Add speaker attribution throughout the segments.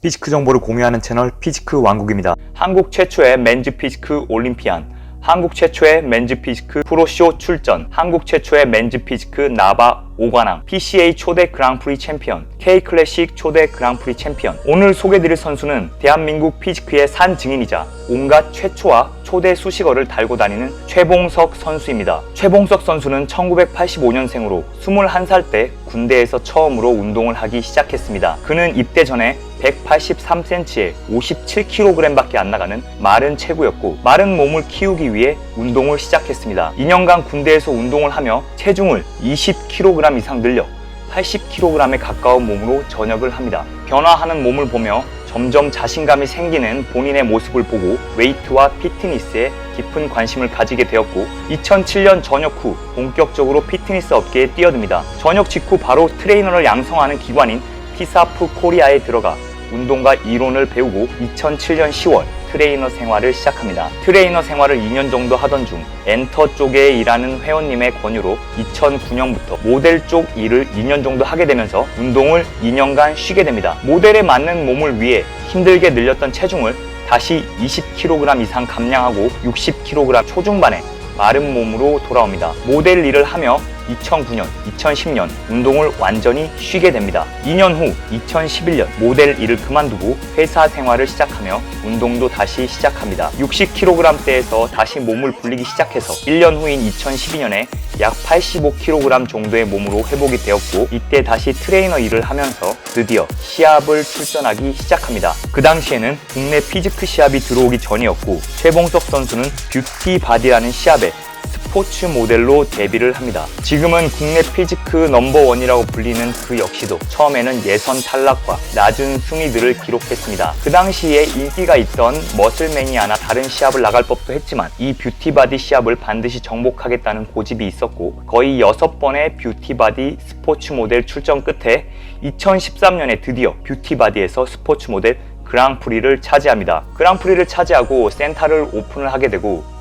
Speaker 1: 피지크 정보를 공유하는 채널 피지크 왕국입니다.
Speaker 2: 한국 최초의 맨즈 피지크 올림피안, 한국 최초의 맨즈 피지크 프로쇼 출전, 한국 최초의 맨즈 피지크 나바 5관왕, PCA 초대 그랑프리 챔피언, K클래식 초대 그랑프리 챔피언. 오늘 소개드릴 선수는 대한민국 피지크의 산 증인이자 온갖 최초와 초대 수식어를 달고 다니는 최봉석 선수입니다. 최봉석 선수는 1985년생으로 21살 때 군대에서 처음으로 운동을 하기 시작했습니다. 그는 입대 전에 183cm에 57kg밖에 안 나가는 마른 체구였고, 마른 몸을 키우기 위해 운동을 시작했습니다. 2년간 군대에서 운동을 하며 체중을 20kg 이상 늘려 80kg에 가까운 몸으로 전역을 합니다. 변화하는 몸을 보며 점점 자신감이 생기는 본인의 모습을 보고 웨이트와 피트니스에 깊은 관심을 가지게 되었고, 2007년 전역 후 본격적으로 피트니스 업계에 뛰어듭니다. 전역 직후 바로 트레이너를 양성하는 기관인 피사프 코리아에 들어가 운동과 이론을 배우고 2007년 10월 트레이너 생활을 시작합니다. 트레이너 생활을 2년 정도 하던 중 엔터 쪽에 일하는 회원님의 권유로 2009년부터 모델 쪽 일을 2년 정도 하게 되면서 운동을 2년간 쉬게 됩니다. 모델에 맞는 몸을 위해 힘들게 늘렸던 체중을 다시 20kg 이상 감량하고 60kg 초중반의 마른 몸으로 돌아옵니다. 모델 일을 하며 2009년, 2010년 운동을 완전히 쉬게 됩니다. 2년 후 2011년 모델 일을 그만두고 회사 생활을 시작하며 운동도 다시 시작합니다. 60kg대에서 다시 몸을 불리기 시작해서 1년 후인 2012년에 약 85kg 정도의 몸으로 회복이 되었고, 이때 다시 트레이너 일을 하면서 드디어 시합을 출전하기 시작합니다. 그 당시에는 국내 피지크 시합이 들어오기 전이었고, 최봉석 선수는 뷰티 바디라는 시합에 스포츠 모델로 데뷔를 합니다. 지금은 국내 피지크 넘버원이라고 불리는 그 역시도 처음에는 예선 탈락과 낮은 순위들을 기록했습니다. 그 당시에 인기가 있던 머슬매니아나 다른 시합을 나갈 법도 했지만 이 뷰티바디 시합을 반드시 정복하겠다는 고집이 있었고, 거의 6번의 뷰티바디 스포츠 모델 출전 끝에 2013년에 드디어 뷰티바디에서 스포츠 모델 그랑프리를 차지합니다. 그랑프리를 차지하고 센터를 오픈을 하게 되고,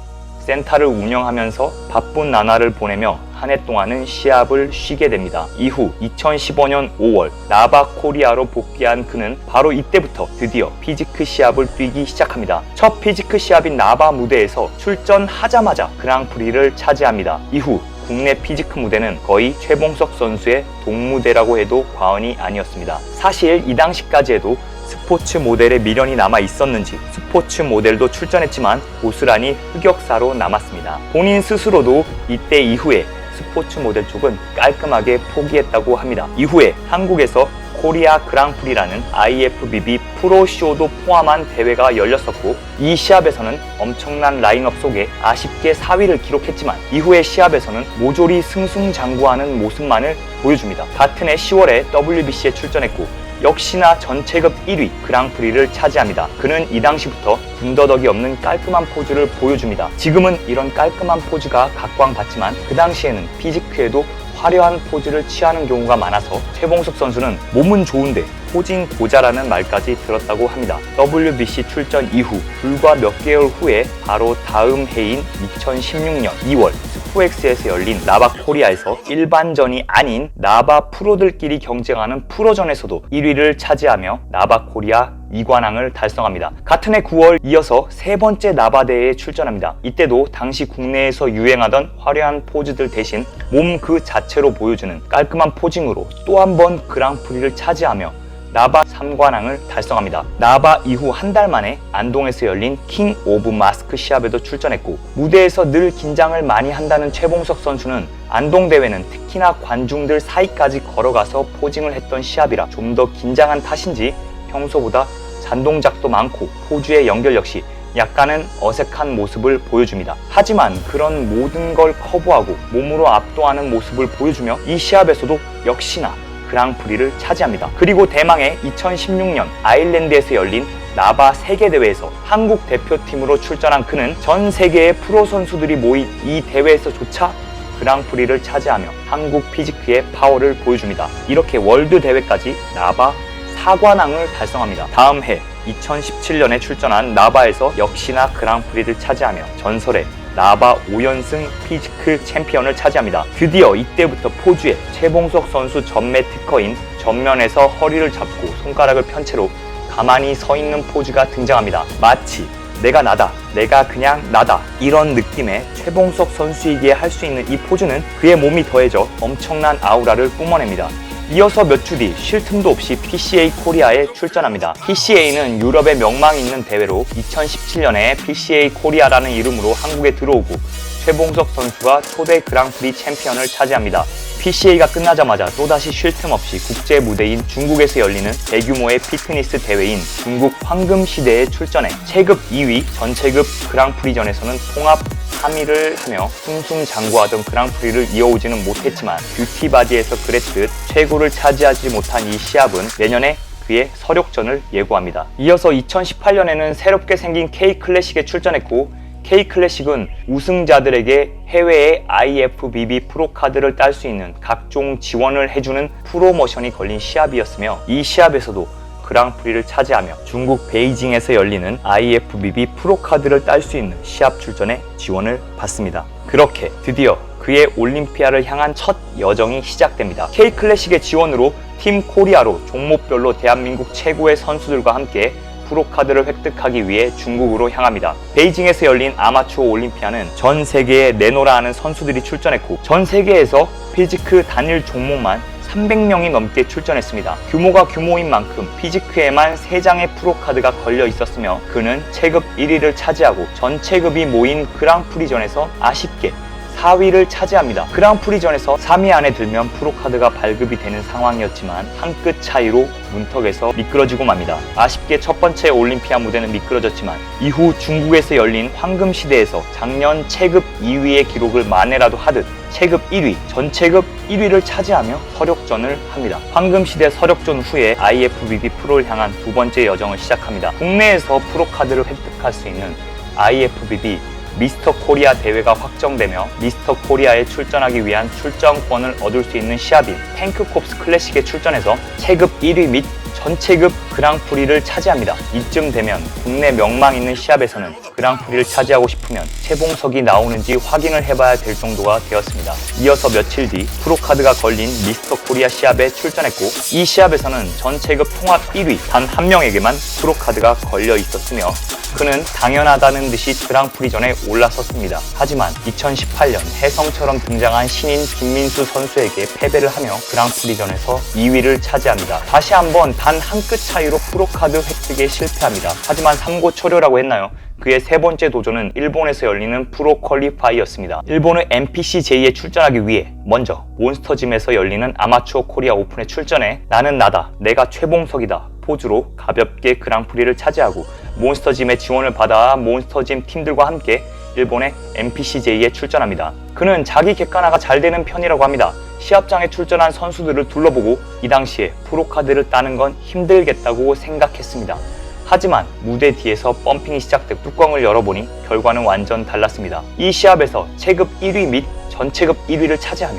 Speaker 2: 센터를 운영하면서 바쁜 나날을 보내며 한 해 동안은 시합을 쉬게 됩니다. 이후 2015년 5월 나바 코리아로 복귀한 그는 바로 이때부터 드디어 피지크 시합을 뛰기 시작합니다. 첫 피지크 시합인 나바 무대에서 출전하자마자 그랑프리를 차지합니다. 이후 국내 피지크 무대는 거의 최봉석 선수의 동무대라고 해도 과언이 아니었습니다. 사실 이 당시까지 해도 스포츠 모델의 미련이 남아 있었는지 스포츠 모델도 출전했지만 고스란히 흑역사로 남았습니다. 본인 스스로도 이때 이후에 스포츠 모델 쪽은 깔끔하게 포기했다고 합니다. 이후에 한국에서 코리아 그랑프리라는 IFBB 프로쇼도 포함한 대회가 열렸었고, 이 시합에서는 엄청난 라인업 속에 아쉽게 4위를 기록했지만 이후의 시합에서는 모조리 승승장구하는 모습만을 보여줍니다. 같은 해 10월에 WBC에 출전했고 역시나 전체급 1위 그랑프리를 차지합니다. 그는 이 당시부터 군더더기 없는 깔끔한 포즈를 보여줍니다. 지금은 이런 깔끔한 포즈가 각광받지만 그 당시에는 피지크에도 화려한 포즈를 취하는 경우가 많아서 최봉석 선수는 몸은 좋은데 포징 고자라는 말까지 들었다고 합니다. WBC 출전 이후 불과 몇 개월 후에 바로 다음 해인 2016년 2월 스포엑스에서 열린 나바 코리아에서 일반전이 아닌 나바 프로들끼리 경쟁하는 프로전에서도 1위를 차지하며 나바 코리아 2관왕을 달성합니다. 같은 해 9월 이어서 세 번째 나바 대회에 출전합니다. 이때도 당시 국내에서 유행하던 화려한 포즈들 대신 몸 그 자체로 보여주는 깔끔한 포징으로 또 한 번 그랑프리를 차지하며 나바 3관왕을 달성합니다. 나바 이후 한 달 만에 안동에서 열린 킹 오브 마스크 시합에도 출전했고, 무대에서 늘 긴장을 많이 한다는 최봉석 선수는 안동 대회는 특히나 관중들 사이까지 걸어가서 포징을 했던 시합이라 좀 더 긴장한 탓인지 평소보다 잔동작도 많고 포즈의 연결 역시 약간은 어색한 모습을 보여줍니다. 하지만 그런 모든 걸 커버하고 몸으로 압도하는 모습을 보여주며 이 시합에서도 역시나 그랑프리를 차지합니다. 그리고 대망의 2016년 아일랜드에서 열린 나바 세계대회에서 한국 대표팀으로 출전한 그는 전 세계의 프로 선수들이 모인 이 대회에서조차 그랑프리를 차지하며 한국 피지크의 파워를 보여줍니다. 이렇게 월드 대회까지 나바 4관왕을 달성합니다. 다음 해 2017년에 출전한 나바에서 역시나 그랑프리를 차지하며 전설의 나바 5연승 피지크 챔피언을 차지합니다. 드디어 이때부터 포즈에 최봉석 선수 전매 특허인 전면에서 허리를 잡고 손가락을 편 채로 가만히 서 있는 포즈가 등장합니다. 마치 내가 나다, 내가 그냥 나다, 이런 느낌의 최봉석 선수이기에 할 수 있는 이 포즈는 그의 몸이 더해져 엄청난 아우라를 뿜어냅니다. 이어서 몇 주 뒤 쉴 틈도 없이 PCA 코리아에 출전합니다. PCA는 유럽의 명망 있는 대회로 2017년에 PCA 코리아라는 이름으로 한국에 들어오고 최봉석 선수가 초대 그랑프리 챔피언을 차지합니다. PCA가 끝나자마자 또다시 쉴 틈 없이 국제 무대인 중국에서 열리는 대규모의 피트니스 대회인 중국 황금시대에 출전해 체급 2위 전체급 그랑프리전에서는 통합 3위를 하며 승승장구하던 그랑프리를 이어오지는 못했지만 뷰티바디에서 그랬듯 최고를 차지하지 못한 이 시합은 내년에 그의 서력전을 예고합니다. 이어서 2018년에는 새롭게 생긴 K클래식에 출전했고 K클래식은 우승자들에게 해외의 IFBB 프로카드를 딸 수 있는 각종 지원을 해주는 프로모션이 걸린 시합이었으며 이 시합에서도 그랑프리를 차지하며 중국 베이징에서 열리는 IFBB 프로카드를 딸 수 있는 시합 출전에 지원을 받습니다. 그렇게 드디어 그의 올림피아를 향한 첫 여정이 시작됩니다. K클래식의 지원으로 팀 코리아로 종목별로 대한민국 최고의 선수들과 함께 프로카드를 획득하기 위해 중국으로 향합니다. 베이징에서 열린 아마추어 올림피아는 전 세계에 내노라 하는 선수들이 출전했고 전 세계에서 피지크 단일 종목만 300명이 넘게 출전했습니다. 규모가 규모인 만큼 피지크에만 3장의 프로카드가 걸려 있었으며 그는 체급 1위를 차지하고 전 체급이 모인 그랑프리전에서 아쉽게 4위를 차지합니다. 그랑프리전에서 3위 안에 들면 프로카드가 발급이 되는 상황이었지만 한 끗 차이로 문턱에서 미끄러지고 맙니다. 아쉽게 첫 번째 올림피아 무대는 미끄러졌지만 이후 중국에서 열린 황금시대에서 작년 체급 2위의 기록을 만회라도 하듯 체급 1위, 전체급 1위를 차지하며 서력전을 합니다. 황금시대 서력전 후에 IFBB 프로를 향한 두 번째 여정을 시작합니다. 국내에서 프로카드를 획득할 수 있는 IFBB 미스터 코리아 대회가 확정되며 미스터 코리아에 출전하기 위한 출전권을 얻을 수 있는 시합인 탱크콥스 클래식에 출전해서 체급 1위 및 전체급 그랑프리를 차지합니다. 이쯤 되면 국내 명망 있는 시합에서는 그랑프리를 차지하고 싶으면 최봉석이 나오는지 확인을 해봐야 될 정도가 되었습니다. 이어서 며칠 뒤 프로카드가 걸린 미스터 코리아 시합에 출전했고 이 시합에서는 전체급 통합 1위 단 한 명에게만 프로카드가 걸려 있었으며 그는 당연하다는 듯이 그랑프리전에 올라섰습니다. 하지만 2018년 혜성처럼 등장한 신인 김민수 선수에게 패배를 하며 그랑프리전에서 2위를 차지합니다. 다시 한번 단 한 끗 차이로 프로카드 획득에 실패합니다. 하지만 삼고초려라고 했나요? 그의 세 번째 도전은 일본에서 열리는 프로 퀄리파이였습니다. 일본의 NPCJ에 출전하기 위해 먼저 몬스터짐에서 열리는 아마추어 코리아 오픈에 출전해 나는 나다, 내가 최봉석이다 포즈로 가볍게 그랑프리를 차지하고 몬스터짐의 지원을 받아 몬스터짐 팀들과 함께 일본의 NPCJ에 출전합니다. 그는 자기 객관화가 잘 되는 편이라고 합니다. 시합장에 출전한 선수들을 둘러보고 이 당시에 프로카드를 따는 건 힘들겠다고 생각했습니다. 하지만 무대 뒤에서 펌핑이 시작돼 뚜껑을 열어보니 결과는 완전 달랐습니다. 이 시합에서 체급 1위 및 전체급 1위를 차지하며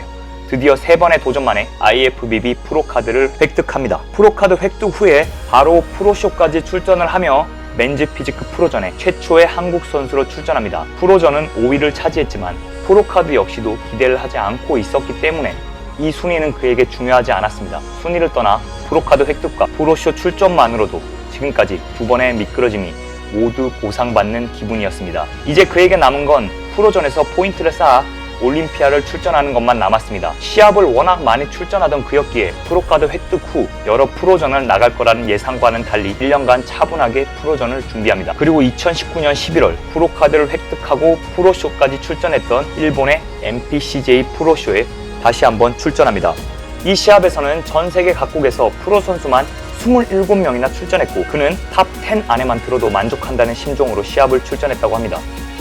Speaker 2: 드디어 3번의 도전 만에 IFBB 프로카드를 획득합니다. 프로카드 획득 후에 바로 프로쇼까지 출전을 하며 맨즈 피지크 프로전에 최초의 한국 선수로 출전합니다. 프로전은 5위를 차지했지만 프로카드 역시도 기대를 하지 않고 있었기 때문에 이 순위는 그에게 중요하지 않았습니다. 순위를 떠나 프로카드 획득과 프로쇼 출전만으로도 지금까지 2번의 미끄러짐이 모두 보상받는 기분이었습니다. 이제 그에게 남은 건 프로전에서 포인트를 쌓아 올림피아를 출전하는 것만 남았습니다. 시합을 워낙 많이 출전하던 그였기에 프로카드 획득 후 여러 프로전을 나갈 거라는 예상과는 달리 1년간 차분하게 프로전을 준비합니다. 그리고 2019년 11월 프로카드를 획득하고 프로쇼까지 출전했던 일본의 NPCJ 프로쇼에 다시 한번 출전합니다. 이 시합에서는 전 세계 각국에서 프로 선수만 27명이나 출전했고 그는 탑 10 안에만 들어도 만족한다는 심정으로 시합을 출전했다고 합니다.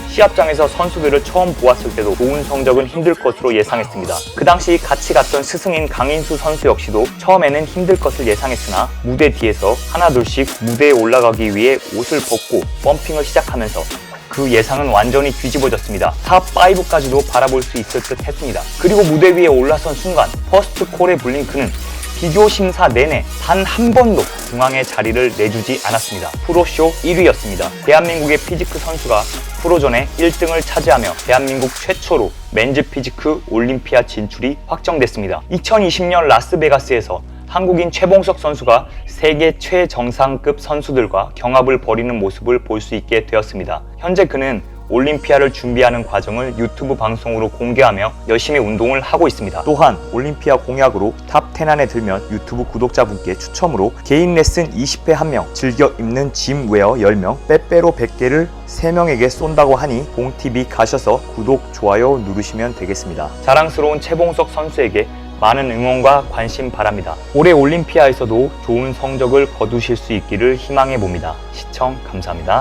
Speaker 2: 시합장에서 선수들을 처음 보았을 때도 좋은 성적은 힘들 것으로 예상했습니다. 그 당시 같이 갔던 스승인 강인수 선수 역시도 처음에는 힘들 것을 예상했으나 무대 뒤에서 하나둘씩 무대에 올라가기 위해 옷을 벗고 펌핑을 시작하면서 그 예상은 완전히 뒤집어졌습니다. 탑 5까지도 바라볼 수 있을 듯 했습니다. 그리고 무대 위에 올라선 순간 퍼스트 콜에 불린 그는 비교 심사 내내 단 한 번도 중앙에 자리를 내주지 않았습니다. 프로쇼 1위였습니다. 대한민국의 피지크 선수가 프로전에 1등을 차지하며 대한민국 최초로 맨즈 피지크 올림피아 진출이 확정됐습니다. 2020년 라스베가스에서 한국인 최봉석 선수가 세계 최정상급 선수들과 경합을 벌이는 모습을 볼 수 있게 되었습니다. 현재 그는 올림피아를 준비하는 과정을 유튜브 방송으로 공개하며 열심히 운동을 하고 있습니다.
Speaker 1: 또한 올림피아 공약으로 탑 10 안에 들면 유튜브 구독자분께 추첨으로 개인 레슨 20회 1명, 즐겨 입는 짐 웨어 10명, 빼빼로 100개를 3명에게 쏜다고 하니 봉TV 가셔서 구독, 좋아요 누르시면 되겠습니다.
Speaker 2: 자랑스러운 최봉석 선수에게 많은 응원과 관심 바랍니다. 올해 올림피아에서도 좋은 성적을 거두실 수 있기를 희망해 봅니다. 시청 감사합니다.